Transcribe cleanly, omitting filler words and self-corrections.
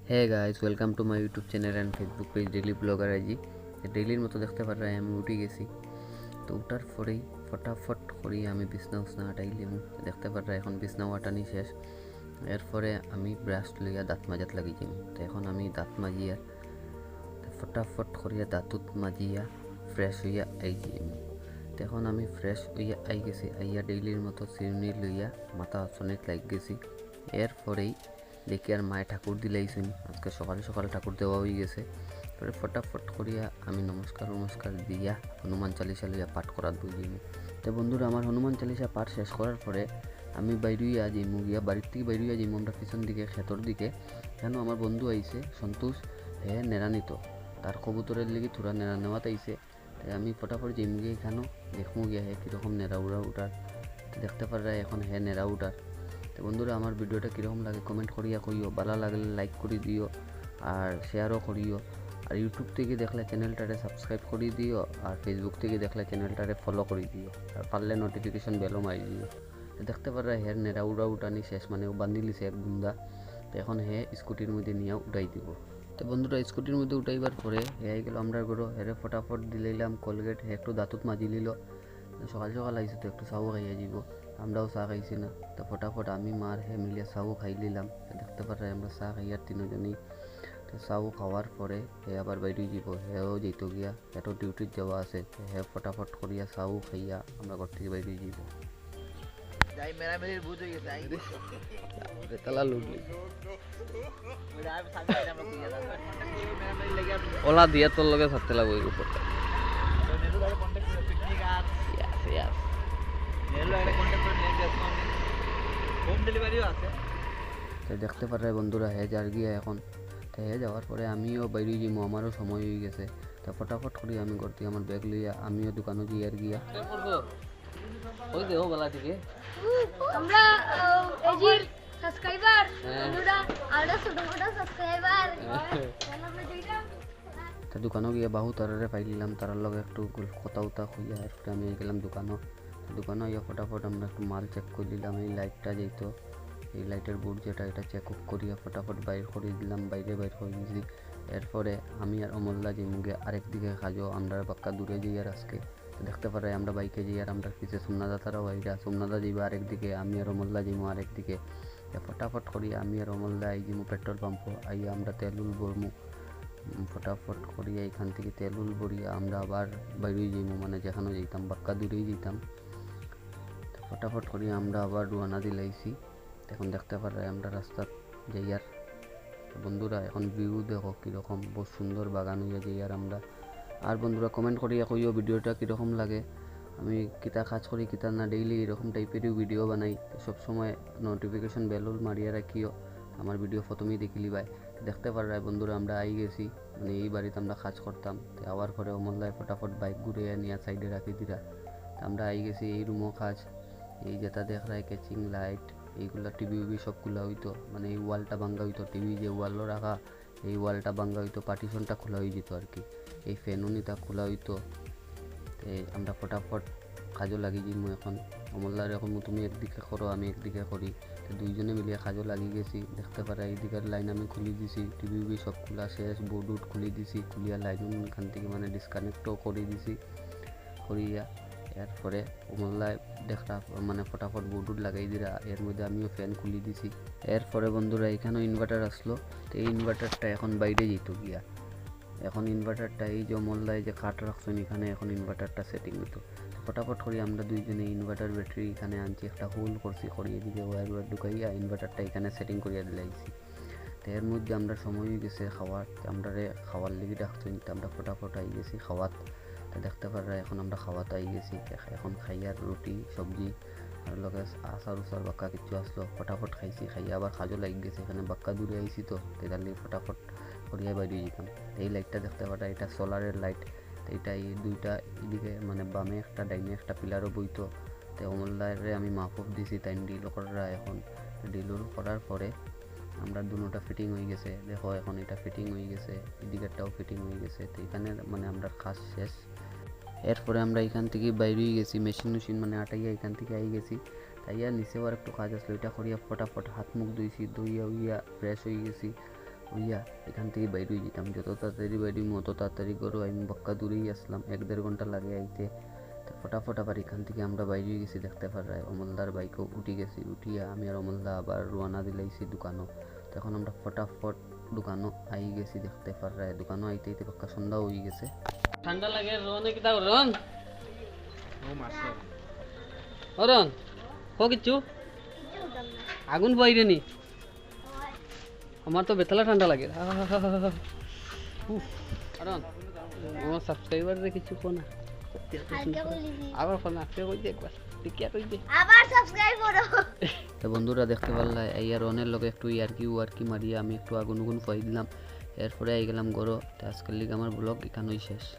Hey guys, welcome to my YouTube channel and Facebook page Daily Blogger আজি ডেইলির মতো দেখতে পারা আমি উঠে গেছি। তো উঠার পরেই ফটাফট করে আমি বিছনা উছনা হাঁটাইলাম। দেখতে পারা এখন বিছনা হাঁটানি শেষ। এরপরে আমি ব্রাশ লইয়া দাঁত মাজাত লাগিয়েছি। তো এখন আমি দাঁত মাজিয়া ফটাফট করিয়া দাঁতুত মাজিয়া ফ্রেশ হইয়া আইছি। তো এখন আমি ফ্রেশ হইয়া আই গেছি, আইয়া ডেইলির মতো চিরুনি লইয়া মাথা অনেক লাগ গেছি। এরপরেই দেখি আর মায়ে ঠাকুর দিলাইছেন, আজকে সকালে সকালে ঠাকুর দেওয়া হয়ে গেছে। পরে ফটাফট করিয়া আমি নমস্কার দিয়া হনুমান চালিসা লইয়া পাঠ করার বুঝিনি। তো বন্ধুরা, আমার হনুমান চালিসা পাঠ শেষ করার পরে আমি বাইরইয়া যাইমু, গিয়া বাড়ির থেকে বাইরইয়া যাইমু আমরা পিছন দিকে ক্ষেতর দিকে। কেন আমার বন্ধু আইছে সন্তোষ, হে নেড়া নিত, তার কবুতরের লিগে থোড়া নেড়া নেওয়াত আইছে। তাই আমি ফটাফট যাইমু গিয়ে এখানো দেখমু গিয়া হে কীরকম নেড়া উড়া উঠার। দেখতে পারা এখন হে নেড়া উঠার। তো বন্ধুরা, আমার ভিডিওটা কীরকম লাগে কমেন্ট করিয়া কইও, ভালো লাগলে লাইক করে দিও আর শেয়ারও করিও। আর ইউটিউব থেকে দেখলে চ্যানেলটারে সাবস্ক্রাইব করে দিও, আর ফেসবুক থেকে দেখলে চ্যানেলটারে ফলো করে দিও, আর পারলে নোটিফিকেশন বেলও মারি দিও। তো দেখতে পারা হের নেড়া উড়া উঠানি শেষ, মানে ও বান্ধি লিছে এক বুন্দা। তো এখন হে স্কুটির মধ্যে নিয়ে উঠাই দিব। তো বন্ধুরা, স্কুটির মধ্যে উঠাইবার পরে হে আই গেল আমরা ঘরো। হেরে ফটাফট দিলাইলাম কোলগেট, হে একটু দাঁতত মাজি লিল। সকাল সকাল আইসি তো একটু চাও খাইয়া যাব, আমরাও চা খাইছি না। তো ফটাফট আমি মার হে মিলিয়ে চাও খাই নিলাম। দেখতে পারে আমরা চা খাইয়ার তিনজনই। তো চাও খাওয়ার পরে হে আবার বাইরে যাব, হেও যেত গিয়া, হেটো ডিউটিত যাওয়া আছে। হে ফটাফট করিয়া চাও খাইয়া আমরা ঘর থেকে বাইরে যাব। যাই মেরামেরির ভূত হয়ে গেছে তালা লুটলি মেরামেরি লেগে ওলা দিয়া তোর লগে থাকতে লাগবে উপর। নেলু দাঁড়ে কন্ট্যাক্ট করে পিকনিক আর নেলু একটা কন্ট্যাক্ট করে নিয়ে যাচ্ছি। হোম ডেলিভারিও আছে। তো দেখতে পারে বন্ধুরা, হে যার গিয়া এখন। তো হে যাওয়ার পরে আমিও বাইরে যাবো, আমারও সময় হয়ে গেছে। তো ফটাফট করি আমি করতে আমার ব্যাগ লইয়া আমিও দোকানে যাই আর গিয়া। ওই দেও বেলা থেকে আমরা এজির সাবস্ক্রাইবার আমরা আরো ছোট ছোট সাবস্ক্রাইবার তো দোকানও গিয়া বাহু তারারে পাইলিলাম, তারার লগে একটু কথা উতা হইয়া এরপরে আমি গেলাম দোকানও। দোকানে ইয়া ফটাফট আমরা একটু মাল চেক করে দিলাম। এই লাইটটা যেত, এই লাইটের বোর্ড যেটা, এটা চেক আপ করিয়া ফটাফট বাইর করে দিলাম, বাইরে করে দিয়েছি। এরপরে আমি আর অমল্লা যে মুগে আরেক দিকে খাজো, আমরা বাক্কা দূরে যাই আর আজকে। দেখতে পারে আমরা বাইকে যাই আর আমরা পিছিয়ে সোমনাথা তারাও বাইরা, সোমনাথা যাইবা আরেক দিকে, আমি আর অমল্লা যাইমু আরেক দিকে। ফটাফট করি আমি আর অমল্লা আই যাইমু পেট্রোল পাম্প, আইয়া আমরা তেলুল ভরমু। ফটাফট করিয়া এখান থেকে তেলুল ভরিয়া আমরা আবার বাইরে যাইমু, মানে যেখানে যাইতাম বাক্কা দূরেই যেতাম। ফটাফট করিয়া আমরা আবার রওনা দিলাইছি। এখন দেখতে পারে আমরা রাস্তা যাই আর। বন্ধুরা, এখন ভিউ দেখো কীরকম, বহুত সুন্দর বাগান হইয়া যাই আর আমরা। আর বন্ধুরা, কমেন্ট করিয়া কইও ভিডিওটা কীরকম লাগে, আমি কিতা কাজ করি কিতা না, ডেইলি এরকম টাইপেরও ভিডিও বানাই। সবসময় নোটিফিকেশন বেলুল মারিয়া রাখিও, আমার ভিডিও প্রথমেই দেখিলি ভাই। দেখতে পারায় বন্ধুরা, আমরা আই গেছি, মানে এই বাড়িতে আমরা কাজ করতাম। তো আবার পরে অমল্লায় ফটাফট বাইক ঘুরে নিয়ে সাইডে রাখি দিরা। আমরা আই গেছি এই রুমও কাজ। এই যেটা দেখ রায় ক্যাচিং লাইট, এইগুলা টিভি উবি সবগুলা হইতো, মানে এই ওয়ালটা ভাঙ্গা হইতো, টিভি যে ওয়ালও রাখা এই ওয়ালটা ভাঙ্গা হইতো, পার্টিশনটা খোলা হয়ে যেত আর কি, এই ফ্যানুনিটা খোলা হইতো। তো আমরা ফটাফট কাজও লাগি যাইমু এখন। অমল্লার এখন তুমি একদিকে করো আমি একদিকে করি, তো দুইজনে মিলিয়ে কাজও লাগি গেছি। দেখতে পারে এইদিকের লাইন আমি খুলি দিছি, টিভি উবি সব খোলা শেষ, বোর্ড উড খুলি দিছি, খুলিয়া লাইন এখান থেকে মানে ডিসকানেক্টও করে দিছি করিয়া। এরপরে অমল্লায় দেখলা মানে ফটাফট বোর্ড লাগাই দিরা, এর মধ্যে আমিও ফ্যান খুলি দিছি। এরপরে বন্ধুরা এখানেও ইনভার্টার আসলো। তো এই ইনভার্টারটা এখন বাইরে যেত গিয়া, এখন ইনভার্টারটা এই যে অমল্লায় যে কাঠ রাখছেন এখানে, এখন ইনভার্টারটা সেটিং হতো। ফটাফট করি আমরা দুইজনে ইনভার্টার ব্যাটারি এখানে আনছি, একটা হোল করছি, করিয়ে দিকে ওয়ার ঢুকাইয়া ইনভার্টারটা এখানে সেটিং করিয়া দিলাইছি। তো এর মধ্যে আমরা সময় হয়ে গেছে খাওয়ার, আমরা খাওয়ার লেগে ডাকছেন, তো আমরা ফটাফট আই গেছি খাওয়াত। তো দেখতে পারা এখন আমরা খাওয়াতে আই গেছি, এখন খাইয়ার রুটি সবজি আর লগে আচার উচার বাক্কা কিছু আসলো, ফটাফট খাইছি, খাইয়া আবার কাজও লাগ গেছে, এখানে বাক্কা দূরে আইছি তো তার লিগে ফটাফট করিয়া বাইরে যেতাম। এই লাইটটা দেখতে পারা, এটা সোলারের লাইট। তো এটা এই দুইটা এদিকে মানে বামে একটা ডাইনে একটা পিলারও বইতো। তো অমল্লারে আমি মাফ দিছি, তাই ডিল করা এখন। ডিল করার পরে আমরা দুটোটা ফিটিং হয়ে গেছে, দেখো এখন এটা ফিটিং হয়ে গেছে, এদিকেরটাও ফিটিং হয়ে গেছে। তো এখানে মানে আমরা কাজ শেষ। এরপরে আমরা এখান থেকে বাইরে গেছি, মেশিন মানে আটাইয়া এখান থেকে আই গেছি। তাইয়া নিচেও আর একটু কাজ আসলো, এটা করিয়া ফটাফট হাত মুখ ধুইছি, ধুইয়া উইয়া ফ্রেশ হয়ে গেছি। হইয়া এখান থেকে বাইরে হয়ে যেতাম। যত তাড়াতাড়ি বাইরে অত তাড়াতাড়ি গরু আমি বক্কা দূরেই আসলাম, 1-1.5 ঘন্টা লাগে আইতে। তো ফটাফট আবার এখান থেকে আমরা বাইরে হয়ে গেছি, দেখতে পারায় অমলদার বাইকও উঠে গেছি। উঠিয়া আমি আর অমলদা আবার রোয়ানা দিলাইছি দোকানও। তখন আমরা ফটাফট দোকানও আই গেছি, দেখতে পারায় দোকানও আইতে আইতে পাক্কা সন্ধ্যা হয়ে গেছে। ঠান্ডা লাগে রোহনে কি তাও রোহন রোহন হো কিচ্ছু আগুন বাইরে নি, আমার তো বেতলা ঠান্ডা লাগে। কারণ আমার সাবস্ক্রাইবারদের কিছু ফোন হালকা বলি দি আবার ফোন আসতে কইতে একবার টিকিয়া কইতে আবার সাবস্ক্রাইব করো। তো বন্ধুরা দেখতে পারলা এই আর অনেক লোক একটু ইয়ারকি মারিয়া আমি একটু আগুন ফাই দিলাম। এরপরে আই গেলাম ঘর। তো আজকের লিগে আমার ব্লগ এখানেই শেষ।